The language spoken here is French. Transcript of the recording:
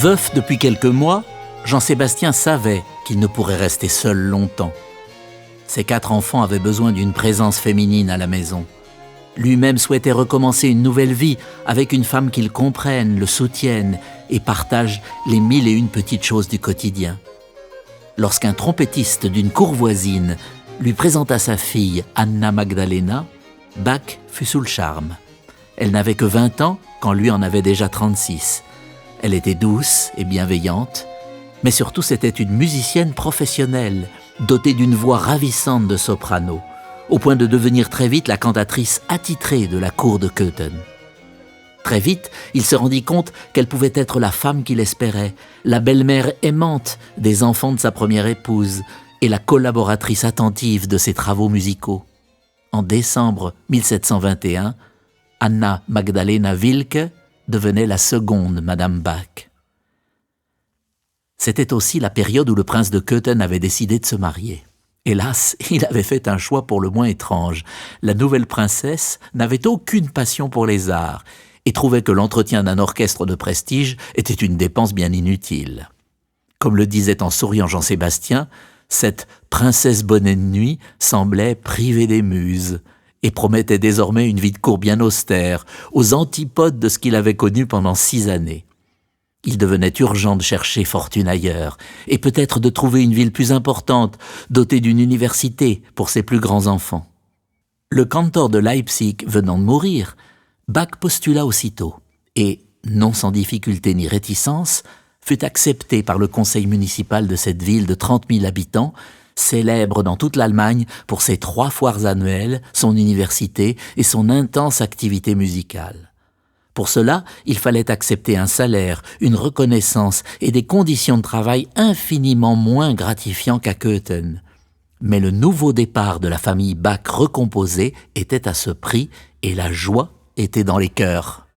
Veuf depuis quelques mois, Jean-Sébastien savait qu'il ne pourrait rester seul longtemps. Ses 4 enfants avaient besoin d'une présence féminine à la maison. Lui-même souhaitait recommencer une nouvelle vie avec une femme qu'il comprenne, le soutienne et partage les 1001 petites choses du quotidien. Lorsqu'un trompettiste d'une cour voisine lui présenta sa fille Anna Magdalena, Bach fut sous le charme. Elle n'avait que 20 ans quand lui en avait déjà 36. Elle était douce et bienveillante, mais surtout c'était une musicienne professionnelle, dotée d'une voix ravissante de soprano, au point de devenir très vite la cantatrice attitrée de la cour de Köthen. Très vite, il se rendit compte qu'elle pouvait être la femme qu'il espérait, la belle-mère aimante des enfants de sa première épouse et la collaboratrice attentive de ses travaux musicaux. En décembre 1721, Anna Magdalena Wilke devenait la seconde Madame Bach. C'était aussi la période où le prince de Köthen avait décidé de se marier. Hélas, il avait fait un choix pour le moins étrange. La nouvelle princesse n'avait aucune passion pour les arts et trouvait que l'entretien d'un orchestre de prestige était une dépense bien inutile. Comme le disait en souriant Jean-Sébastien, cette princesse bonnet de nuit semblait privée des muses et promettait désormais une vie de cour bien austère, aux antipodes de ce qu'il avait connu pendant 6 années. Il devenait urgent de chercher fortune ailleurs, et peut-être de trouver une ville plus importante, dotée d'une université pour ses plus grands enfants. Le cantor de Leipzig venant de mourir, Bach postula aussitôt, et, non sans difficulté ni réticence, fut accepté par le conseil municipal de cette ville de 30 000 habitants, célèbre dans toute l'Allemagne pour ses 3 foires annuelles, son université et son intense activité musicale. Pour cela, il fallait accepter un salaire, une reconnaissance et des conditions de travail infiniment moins gratifiants qu'à Köthen. Mais le nouveau départ de la famille Bach recomposée était à ce prix et la joie était dans les cœurs.